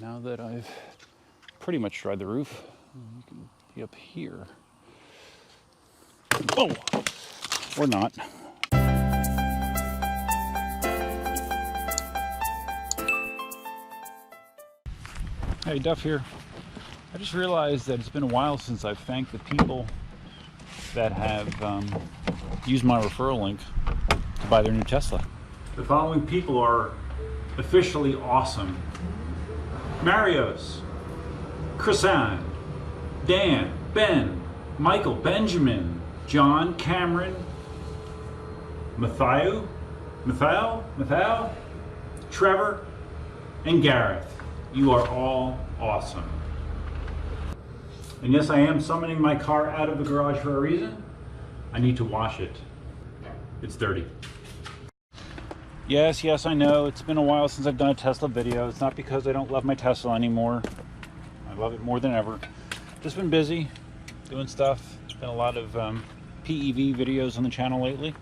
now that I've pretty much dried the roof, you can be up here. Oh, or not. Hey, Duff here. I just realized that it's been a while since I've thanked the people that have used my referral link to buy their new Tesla. The following people are officially awesome. Marios, Chrisanne, Dan, Ben, Michael, Benjamin, John, Cameron, Matthew, Trevor, and Gareth. You are all awesome. And yes, I am summoning my car out of the garage for a reason. I need to wash it. It's dirty. Yes, I know. It's been a while since I've done a Tesla video. It's not because I don't love my Tesla anymore. I love it more than ever. Just been busy doing stuff. There's been a lot of PEV videos on the channel lately,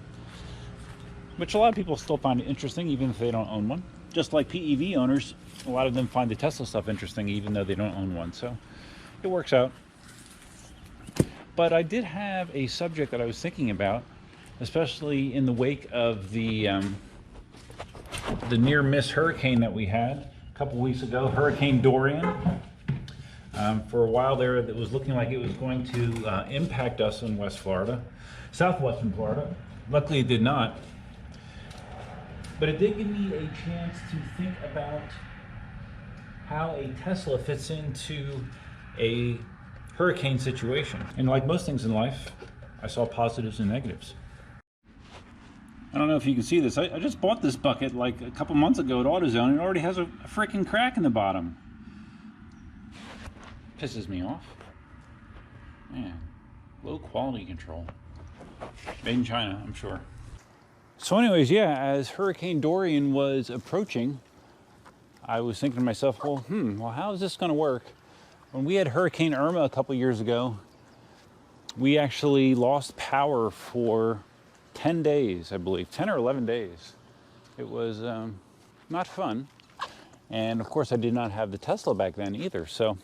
which a lot of people still find interesting even if they don't own one. Just like PEV owners, a lot of them find the Tesla stuff interesting even though they don't own one. So it works out. But I did have a subject that I was thinking about, especially in the wake of the near-miss hurricane that we had a couple weeks ago, Hurricane Dorian. For a while there, it was looking like it was going to impact us in West Florida, southwestern Florida. Luckily, it did not. But it did give me a chance to think about how a Tesla fits into a hurricane situation. And like most things in life, I saw positives and negatives. I don't know if you can see this. I just bought this bucket like a couple months ago at AutoZone, and it already has a freaking crack in the bottom. Pisses me off. Man, low quality control. Made in China, I'm sure. So anyways, yeah, as Hurricane Dorian was approaching, I was thinking to myself, well, how is this going to work? When we had Hurricane Irma a couple years ago, we actually lost power for 10 days, I believe, 10 or 11 days. It was not fun. And of course, I did not have the Tesla back then either. So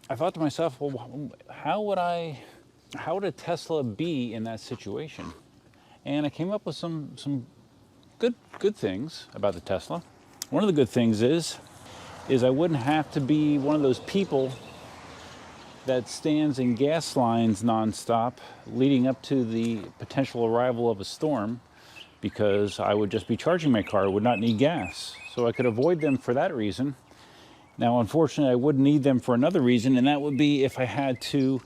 I thought to myself, well, how would a Tesla be in that situation? And I came up with some good things about the Tesla. One of the good things is I wouldn't have to be one of those people that stands in gas lines nonstop leading up to the potential arrival of a storm, because I would just be charging my car, would not need gas. So I could avoid them for that reason. Now, unfortunately, I would need them for another reason, and that would be if I had to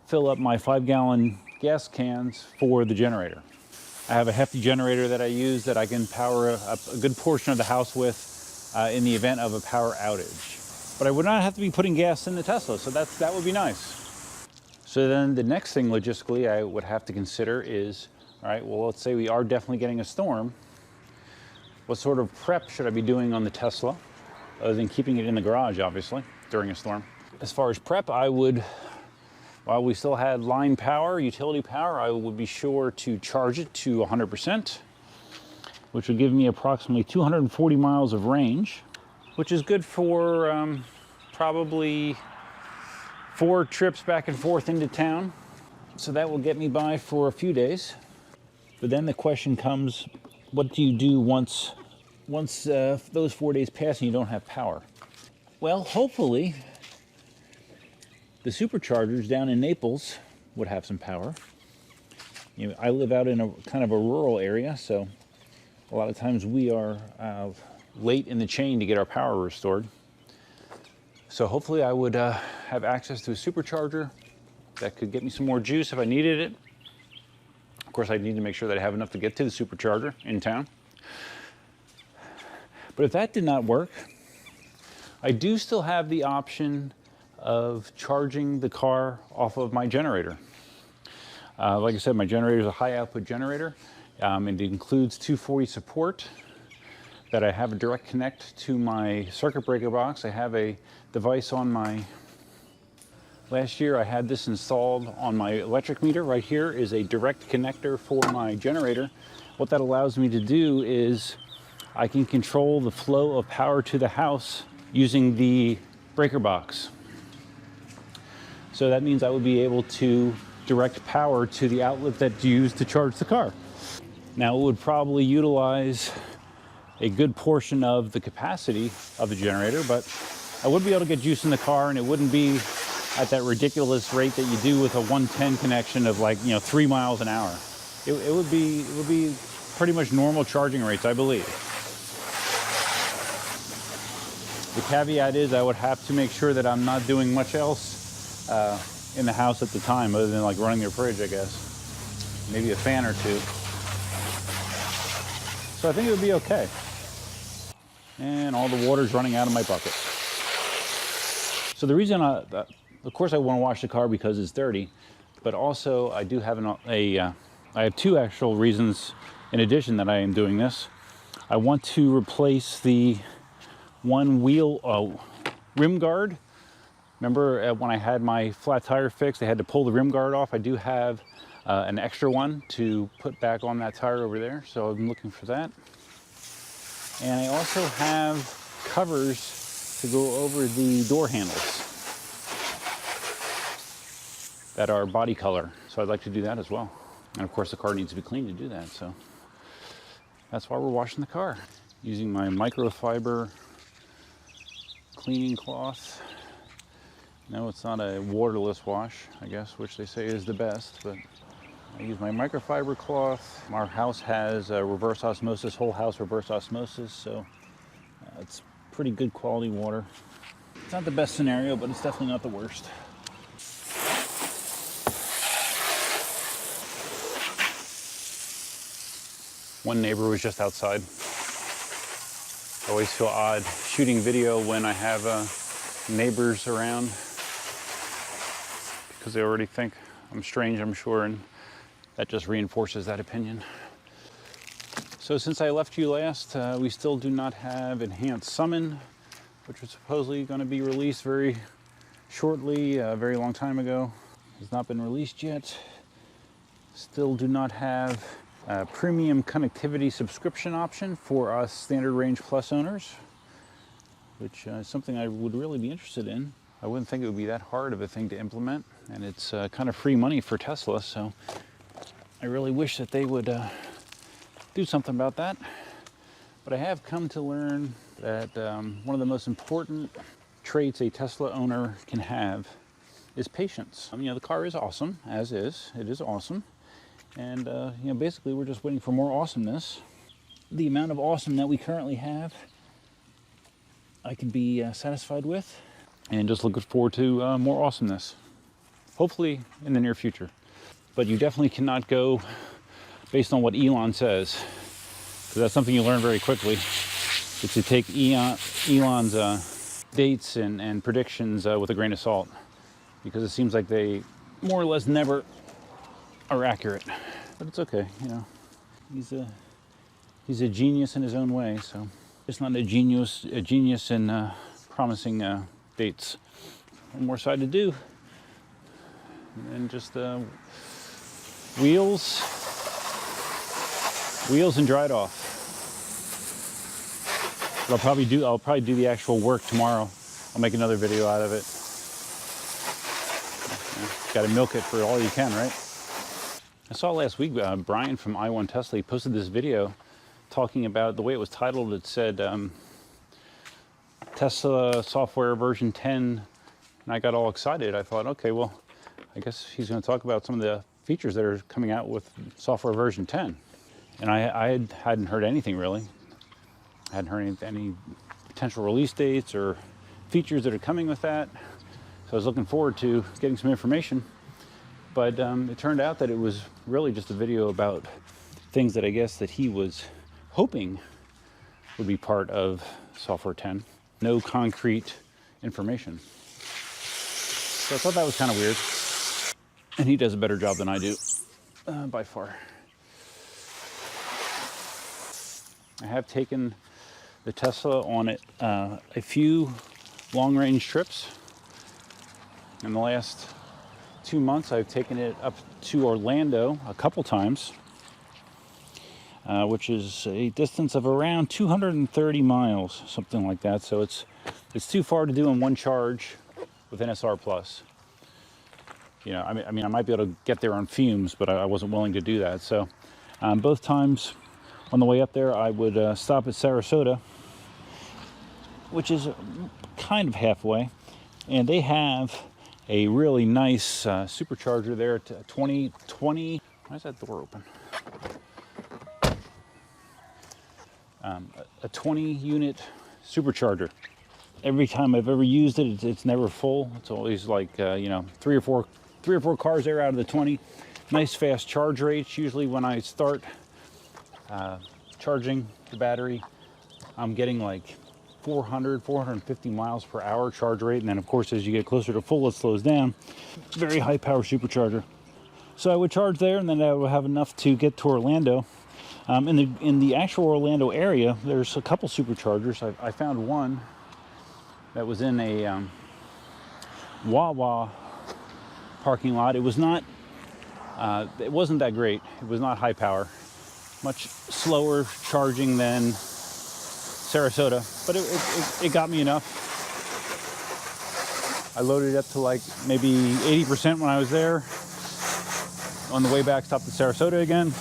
fill up my 5-gallon gas cans for the generator. I have a hefty generator that I use that I can power a good portion of the house with in the event of a power outage. But I would not have to be putting gas in the Tesla, so that would be nice. So then the next thing logistically I would have to consider is, all right, well, let's say we are definitely getting a storm. What sort of prep should I be doing on the Tesla, other than keeping it in the garage, obviously, during a storm? As far as prep, I would, while we still had line power, utility power, I would be sure to charge it to 100%, which would give me approximately 240 miles of range, which is good for probably 4 trips back and forth into town. So that will get me by for a few days. But then the question comes, what do you do once those 4 days pass and you don't have power? Well, hopefully the superchargers down in Naples would have some power. You know, I live out in a kind of a rural area, so a lot of times we are late in the chain to get our power restored. So hopefully I would have access to a supercharger that could get me some more juice if I needed it. Of course, I need to make sure that I have enough to get to the supercharger in town. But if that did not work, I do still have the option of charging the car off of my generator. Like I said, my generator is a high output generator. It includes 240 support, that I have a direct connect to my circuit breaker box. I have a device on my, last year I had this installed on my electric meter. Right here is a direct connector for my generator. What that allows me to do is I can control the flow of power to the house using the breaker box. So that means I would be able to direct power to the outlet that's used to charge the car. Now, it would probably utilize a good portion of the capacity of the generator, but I would be able to get juice in the car, and it wouldn't be at that ridiculous rate that you do with a 110 connection of, like, 3 miles an hour. It would be pretty much normal charging rates, I believe. The caveat is I would have to make sure that I'm not doing much else in the house at the time, other than like running the fridge, I guess. Maybe a fan or two. So I think it would be okay. And all the water's running out of my bucket. So the reason of course I want to wash the car because it's dirty, but also I do have I have two actual reasons in addition that I am doing this. I want to replace the one wheel rim guard. Remember when I had my flat tire fixed, I had to pull the rim guard off. I do have an extra one to put back on that tire over there, so I'm looking for that. And I also have covers to go over the door handles that are body color, so I'd like to do that as well. And of course the car needs to be cleaned to do that, so that's why we're washing the car. Using my microfiber cleaning cloth. No, it's not a waterless wash, I guess, which they say is the best, but I use my microfiber cloth. Our house has reverse osmosis, whole house reverse osmosis, so it's pretty good quality water. It's not the best scenario, but it's definitely not the worst. One neighbor was just outside. I always feel odd shooting video when I have neighbors around because they already think I'm strange, I'm sure, and that just reinforces that opinion. So since I left you last, we still do not have Enhanced Summon, which was supposedly going to be released very shortly, a very long time ago. Has not been released yet. Still do not have a premium connectivity subscription option for us Standard Range Plus owners, which is something I would really be interested in. I wouldn't think it would be that hard of a thing to implement, and it's kind of free money for Tesla, so I really wish that they would do something about that. But I have come to learn that one of the most important traits a Tesla owner can have is patience. The car is awesome, as is. It is awesome. And basically we're just waiting for more awesomeness. The amount of awesome that we currently have, I can be satisfied with, and just looking forward to more awesomeness, hopefully in the near future. But you definitely cannot go based on what Elon says, because that's something you learn very quickly, is to take Elon's dates and predictions with a grain of salt, because it seems like they more or less never are accurate. But it's okay, he's a genius in his own way, so it's not a genius in promising dates. One more side to do, and just wheels and dried off. But I'll probably do the actual work tomorrow. I'll make another video out of it. Got to milk it for all you can, right? I saw last week Brian from I1 Tesla, he posted this video talking about the way it was titled. It said Tesla software version 10, and I got all excited. I thought, okay, well, I guess he's going to talk about some of the features that are coming out with software version 10. And I hadn't heard anything really. I hadn't heard any potential release dates or features that are coming with that. So I was looking forward to getting some information. But it turned out that it was really just a video about things that I guess that he was hoping would be part of software 10. No concrete information. So I thought that was kind of weird. And he does a better job than I do, by far. I have taken the Tesla on a few long-range trips. In the last 2 months, I've taken it up to Orlando a couple times, which is a distance of around 230 miles, something like that. So it's it's too far to do in one charge with NSR Plus. You know, I mean, I might be able to get there on fumes, but I wasn't willing to do that. So both times on the way up there, I would stop at Sarasota, which is kind of halfway. And they have a really nice supercharger there at 20. Why is that door open? A 20 unit supercharger. Every time I've ever used it, it's never full. It's always like, you know, three or four cars there out of the 20. Nice fast charge rates. Usually when I start charging the battery, I'm getting like 450 miles per hour charge rate. And then of course, as you get closer to full, it slows down. Very high power supercharger. So I would charge there, and then I would have enough to get to Orlando. In the actual Orlando area, there's a couple superchargers. I found one that was in a Wawa parking lot. It was not, it wasn't that great. It was not high power, much slower charging than Sarasota, but it got me enough. I loaded it up to like maybe 80% when I was there. On the way back, stopped at Sarasota again,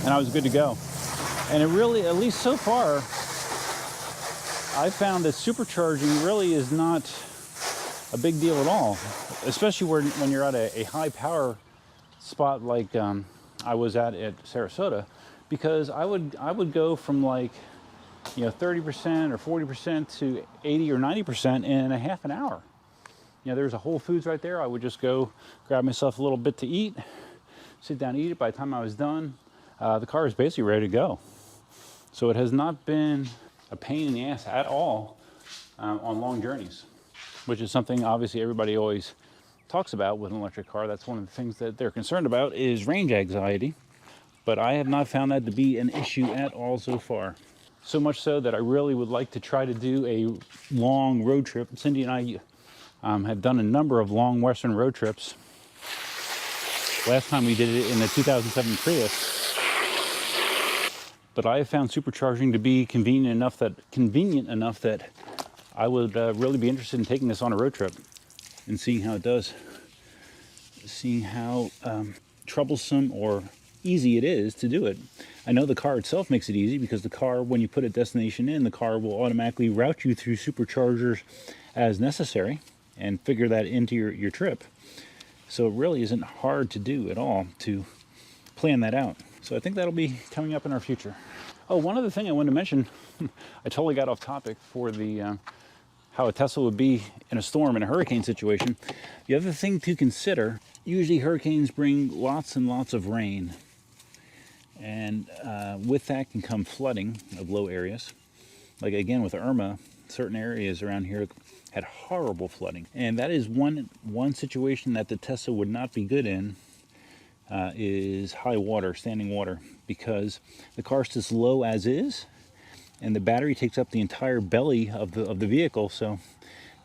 and I was good to go. And it really, at least so far, I found that supercharging really is not a big deal at all, especially when you're at a high power spot like I was at Sarasota, because I would go from like, you know, 30% or 40% to 80 or 90% in a half an hour. You know, there's a Whole Foods right there. I would just go grab myself a little bit to eat, sit down, eat it. By the time I was done, the car is basically ready to go. So it has not been a pain in the ass at all on long journeys, which is something obviously everybody always talks about with an electric car. That's one of the things that they're concerned about is range anxiety. But I have not found that to be an issue at all so far. So much so that I really would like to try to do a long road trip. Cindy and I have done a number of long Western road trips. Last time we did it in the 2007 Prius. But I have found supercharging to be convenient enough that I would really be interested in taking this on a road trip and seeing how it does. Seeing how troublesome or easy it is to do it. I know the car itself makes it easy because the car, when you put a destination in, the car will automatically route you through superchargers as necessary and figure that into your trip. So it really isn't hard to do at all to plan that out. So I think that'll be coming up in our future. Oh, one other thing I wanted to mention, I totally got off topic for the how a Tesla would be in a storm, in a hurricane situation. The other thing to consider, usually hurricanes bring lots and lots of rain. And with that can come flooding of low areas. Like again with Irma, certain areas around here had horrible flooding. And that is one situation that the Tesla would not be good in, is high water, standing water, because the car's just low as is, and the battery takes up the entire belly of the vehicle. So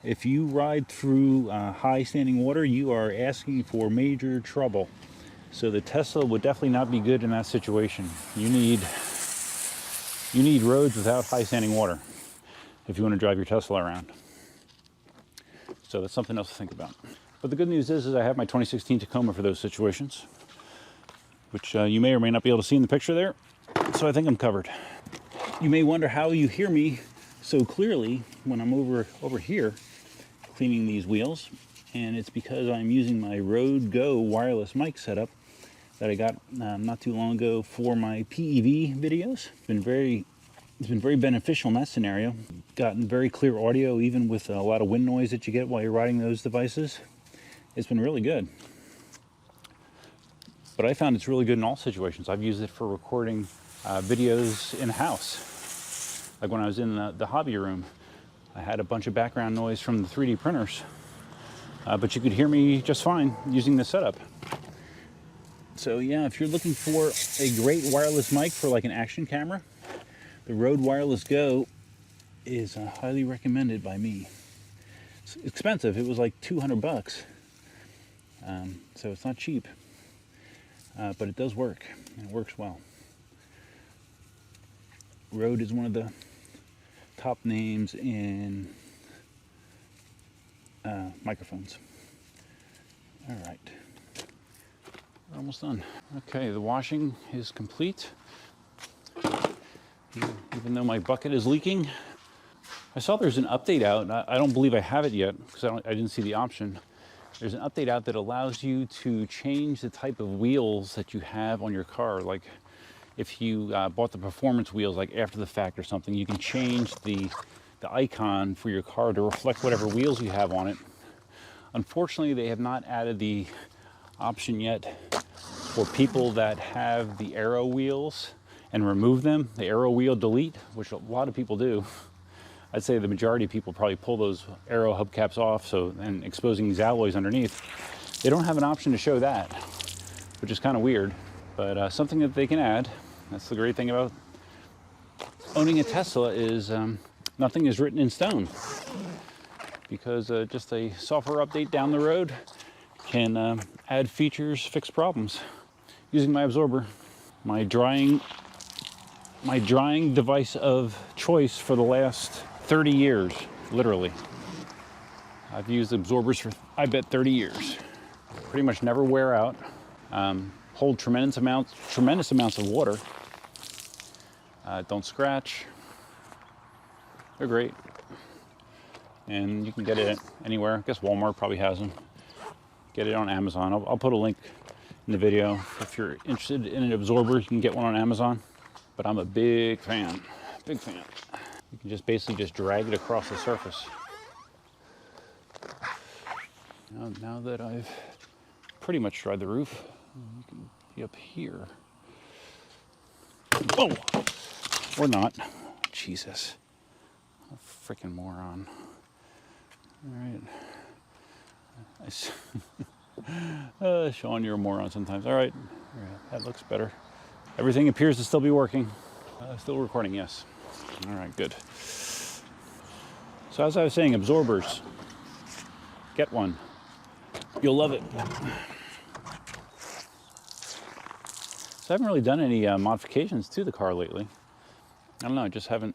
if you ride through high standing water, you are asking for major trouble. So the Tesla would definitely not be good in that situation. You need roads without high standing water if you want to drive your Tesla around. So that's something else to think about. But the good news is I have my 2016 Tacoma for those situations, which you may or may not be able to see in the picture there. So I think I'm covered. You may wonder how you hear me so clearly when I'm over here cleaning these wheels. And it's because I'm using my Rode Go wireless mic setup that I got not too long ago for my PEV videos. It's been very beneficial in that scenario. Gotten very clear audio, even with a lot of wind noise that you get while you're riding those devices. It's been really good. But I found it's really good in all situations. I've used it for recording videos in the house. Like when I was in the hobby room, I had a bunch of background noise from the 3D printers. But you could hear me just fine using this setup. So yeah, if you're looking for a great wireless mic for like an action camera, the Rode Wireless Go is highly recommended by me. It's expensive. It was like $200. So it's not cheap, but it does work, and it works well. Rode is one of the laptop names in microphones. All right, we're almost done. Okay, the washing is complete. Even though my bucket is leaking. I saw there's an update out. I don't believe I have it yet because I didn't see the option. There's an update out that allows you to change the type of wheels that you have on your car. Like if you bought the performance wheels like after the fact or something, you can change the icon for your car to reflect whatever wheels you have on it. Unfortunately, they have not added the option yet for people that have the Aero wheels and remove them, the Aero wheel delete, which a lot of people do. I'd say the majority of people probably pull those Aero hubcaps off, and exposing these alloys underneath. They don't have an option to show that, which is kind of weird, but something that they can add. That's the great thing about owning a Tesla is nothing is written in stone, because just a software update down the road can add features, fix problems. Using my absorber, my drying device of choice for the last 30 years, literally. I've used absorbers for, I bet, 30 years. Pretty much never wear out. Hold tremendous amounts of water. Don't scratch. They're great. And you can get it anywhere. I guess Walmart probably has them. Get it on Amazon. I'll put a link in the video. If you're interested in an absorber, you can get one on Amazon. But I'm a big fan, big fan. You can just basically just drag it across the surface. Now that I've pretty much dried the roof, you can be up here. Oh, or not. Jesus, a freaking moron. All right. Sean, you're a moron sometimes. All right, that looks better. Everything appears to still be working. Still recording, yes. All right, good. So as I was saying, absorbers. Get one. You'll love it. So I haven't really done any modifications to the car lately. I don't know, I just haven't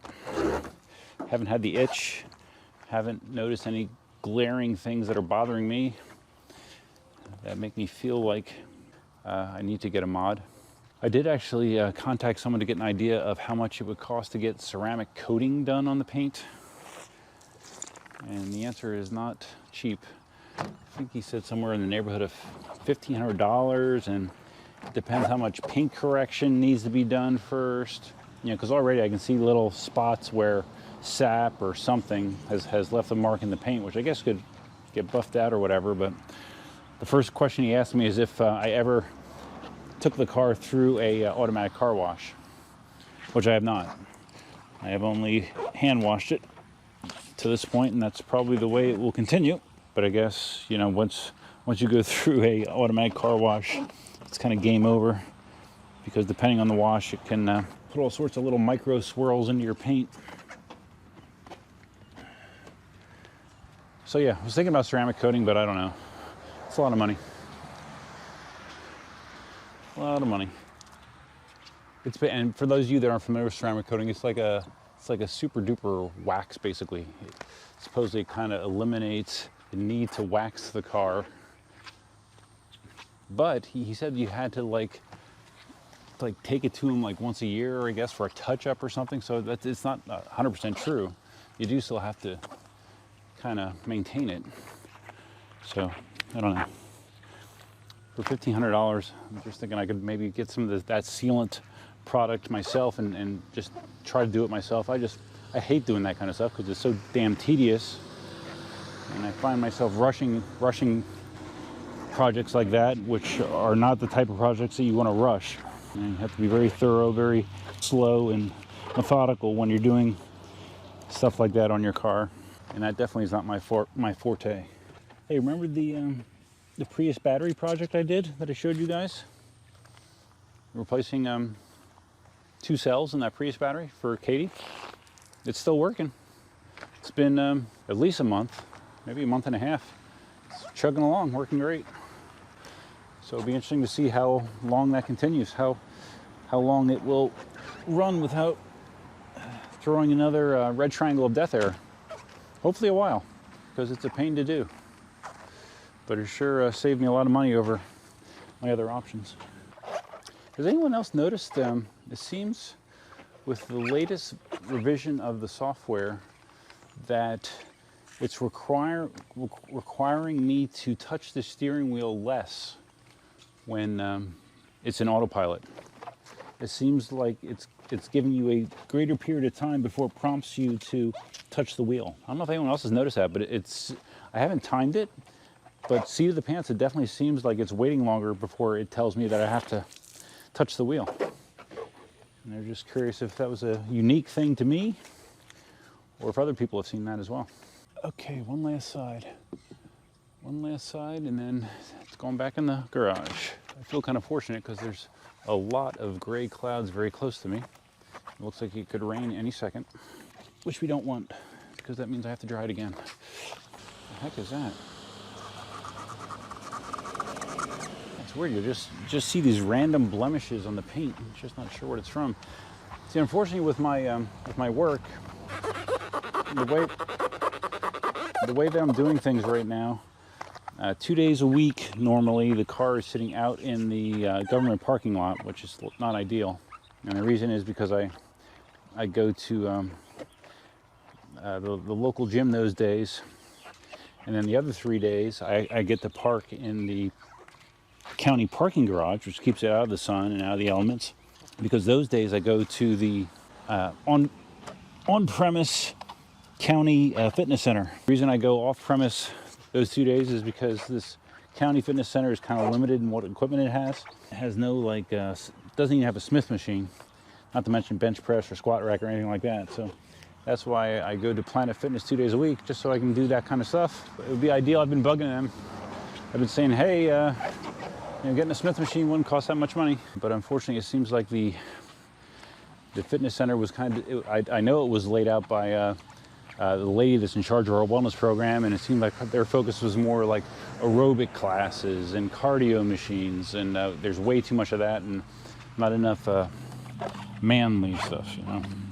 had the itch. Haven't noticed any glaring things that are bothering me that make me feel like I need to get a mod. I did actually contact someone to get an idea of how much it would cost to get ceramic coating done on the paint. And the answer is not cheap. I think he said somewhere in the neighborhood of $1,500, and it depends how much paint correction needs to be done first. You know, because already I can see little spots where sap or something has left a mark in the paint, which I guess could get buffed out or whatever. But the first question he asked me is if I ever took the car through a automatic car wash, which I have not. I have only hand washed it to this point, and that's probably the way it will continue. But I guess, you know, once you go through a automatic car wash, it's kind of game over, because depending on the wash, it can put all sorts of little micro swirls into your paint. So yeah, I was thinking about ceramic coating, but I don't know. It's a lot of money. A lot of money. And for those of you that aren't familiar with ceramic coating, it's like a super duper wax, basically. It supposedly kind of eliminates the need to wax the car. But he said you had to like take it to him like once a year, I guess, for a touch-up or something. So it's not 100% true. You do still have to kind of maintain it. So I don't know. For $1,500, I'm just thinking I could maybe get some of that sealant product myself and just try to do it myself. I hate doing that kind of stuff because it's so damn tedious, and I find myself rushing projects like that, which are not the type of projects that you want to rush. And you have to be very thorough, very slow and methodical when you're doing stuff like that on your car, and that definitely is not my forte. Hey, remember the Prius battery project I did that I showed you guys? Replacing 2 cells in that Prius battery for Katie. It's still working. It's been at least a month, maybe a month and a half. It's chugging along, working great. So it'll be interesting to see how long that continues, how long it will run without throwing another red triangle of death error. Hopefully a while, because it's a pain to do. But it sure saved me a lot of money over my other options. Has anyone else noticed, it seems with the latest revision of the software that it's requiring me to touch the steering wheel less when it's in autopilot. It seems like it's giving you a greater period of time before it prompts you to touch the wheel. I don't know if anyone else has noticed that, but I haven't timed it, but seat of the pants, it definitely seems like it's waiting longer before it tells me that I have to touch the wheel. And they're just curious if that was a unique thing to me or if other people have seen that as well. Okay, one last side. One last side, and then it's going back in the garage. I feel kind of fortunate because there's a lot of gray clouds very close to me. It looks like it could rain any second, which we don't want because that means I have to dry it again. The heck is that? It's weird. You just see these random blemishes on the paint. I'm just not sure what it's from. See, unfortunately, with my work, the way that I'm doing things right now, 2 days a week normally the car is sitting out in the government parking lot, which is not ideal. And the reason is because I go to the local gym those days, and then the other 3 days I get to park in the county parking garage, which keeps it out of the sun and out of the elements, because those days I go to the on-premise county fitness center. The reason I go off-premise those 2 days is because this county fitness center is kind of limited in what equipment it has. It has no doesn't even have a Smith machine, not to mention bench press or squat rack or anything like that. So that's why I go to Planet Fitness 2 days a week, just so I can do that kind of stuff. It would be ideal. I've been bugging them. I've been saying, hey, getting a Smith machine wouldn't cost that much money. But unfortunately, it seems like the fitness center was I know it was laid out by the lady that's in charge of our wellness program, and it seemed like their focus was more like aerobic classes and cardio machines, and there's way too much of that and not enough manly stuff,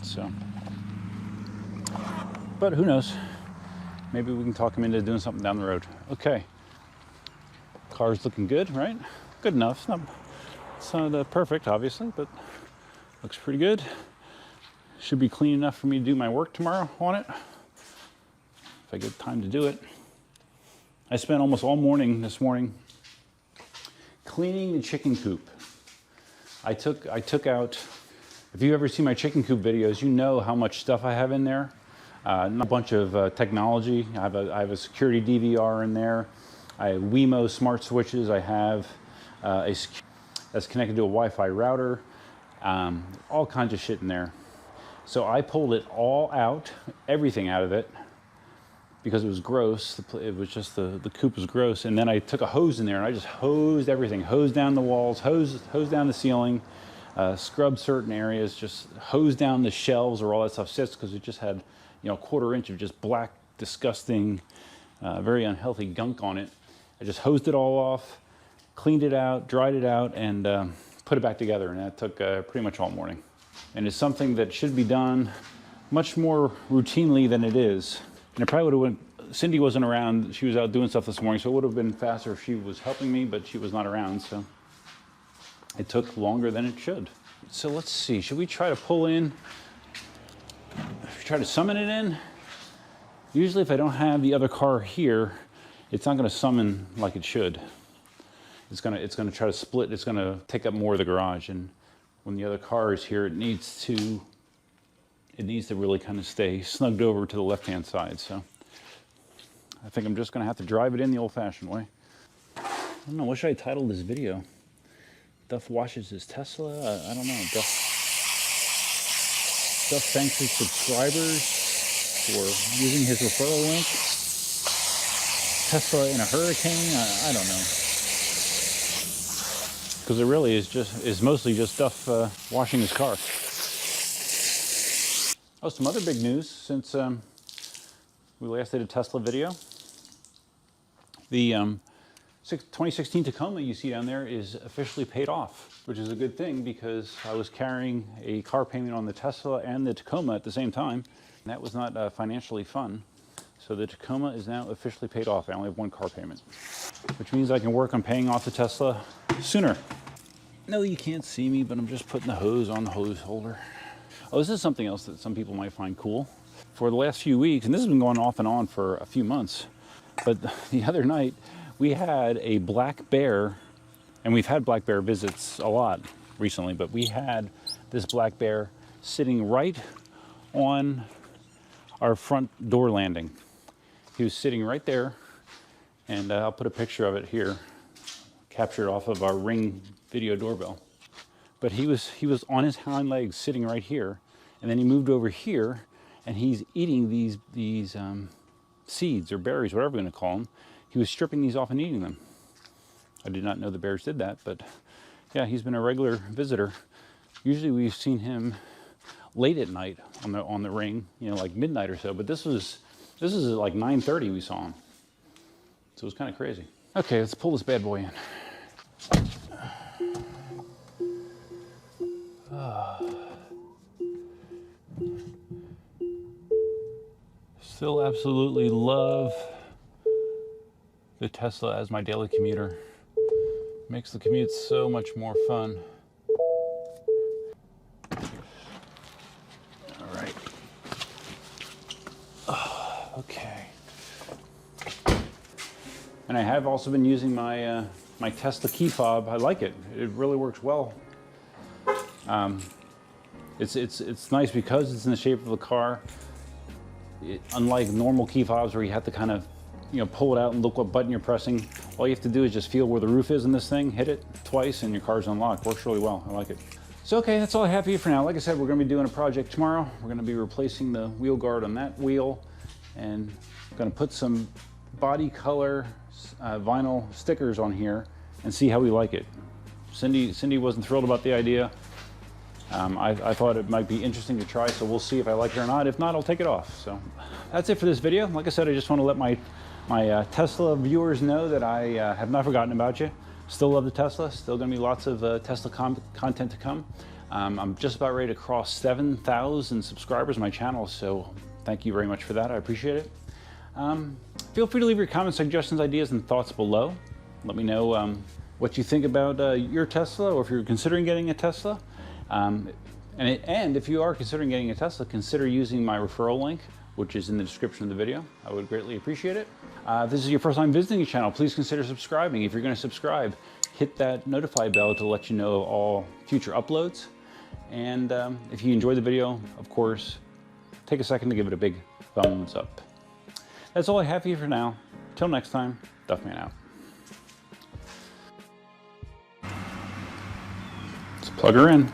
So, but who knows? Maybe we can talk them into doing something down the road. Okay, car's looking good, right? Good enough. It's not perfect, obviously, but looks pretty good. Should be clean enough for me to do my work tomorrow on it, if I get time to do it. I spent almost all morning this morning cleaning the chicken coop. I took out, if you ever see my chicken coop videos, you know how much stuff I have in there. A bunch of technology. I have a security DVR in there. I have Wemo smart switches. I have that's connected to a Wi-Fi router. All kinds of shit in there. So I pulled it all out, everything out of it, because it was gross. It was just the coop was gross. And then I took a hose in there and I just hosed everything, hosed down the walls, hosed down the ceiling, scrubbed certain areas, just hosed down the shelves where all that stuff sits, because it just had, a quarter inch of just black, disgusting, very unhealthy gunk on it. I just hosed it all off, cleaned it out, dried it out, and put it back together. And that took pretty much all morning. And it's something that should be done much more routinely than it is. And it probably would have Cindy wasn't around. She was out doing stuff this morning, so it would have been faster if she was helping me, but she was not around, so it took longer than it should. So let's see, should we try to pull in, try to summon it in? Usually if I don't have the other car here, it's not gonna summon like it should. It's gonna try to split, it's gonna take up more of the garage, and when the other car is here, it needs to really kind of stay snugged over to the left-hand side. So I think I'm just gonna have to drive it in the old-fashioned way. I don't know, what should I title this video? Duff washes his Tesla? I don't know. Duff thanks his subscribers for using his referral link. Tesla in a hurricane? I don't know. Because it really is mostly just Duff washing his car. Oh, some other big news since we last did a Tesla video. The 2016 Tacoma you see down there is officially paid off, which is a good thing because I was carrying a car payment on the Tesla and the Tacoma at the same time. And that was not financially fun. So the Tacoma is now officially paid off. I only have one car payment, which means I can work on paying off the Tesla sooner. No, you can't see me, but I'm just putting the hose on the hose holder. Oh, this is something else that some people might find cool. For the last few weeks, and this has been going off and on for a few months, but the other night we had a black bear, and we've had black bear visits a lot recently, but we had this black bear sitting right on our front door landing. He was sitting right there, and I'll put a picture of it here, captured off of our Ring video doorbell. But he was on his hind legs sitting right here, and then he moved over here, and he's eating these seeds or berries, whatever we're going to call them. He was stripping these off and eating them. I did not know the bears did that, but yeah, he's been a regular visitor. Usually we've seen him late at night on the Ring, you know, like midnight or so, but this is like 9:30 we saw him. So it was kind of crazy. Okay, let's pull this bad boy in. Still absolutely love the Tesla as my daily commuter. Makes the commute so much more fun. All right. Okay. And I have also been using my my Tesla key fob. I like it. It really works well. It's nice because it's in the shape of a car. Unlike normal key fobs where you have to kind of, you know, pull it out and look what button you're pressing. All you have to do is just feel where the roof is in this thing, hit it twice, and your car's unlocked. Works really well. I like it. So okay, that's all I have for you for now. Like I said, we're going to be doing a project tomorrow. We're going to be replacing the wheel guard on that wheel, and going to put some body color vinyl stickers on here and see how we like it. Cindy wasn't thrilled about the idea. I thought it might be interesting to try, so we'll see if I like it or not. If not, I'll take it off. So that's it for this video. Like I said, I just want to let my Tesla viewers know that I have not forgotten about you. Still love the Tesla. Still going to be lots of Tesla content to come. I'm just about ready to cross 7,000 subscribers on my channel, so thank you very much for that. I appreciate it. Feel free to leave your comments, suggestions, ideas, and thoughts below. Let me know what you think about your Tesla, or if you're considering getting a Tesla. And if you are considering getting a Tesla, consider using my referral link, which is in the description of the video. I would greatly appreciate it. If this is your first time visiting the channel, please consider subscribing. If you're going to subscribe, hit that notify bell to let you know of all future uploads. And if you enjoyed the video, of course, take a second to give it a big thumbs up. That's all I have for you for now. Till next time, Duffman out. Let's plug her in.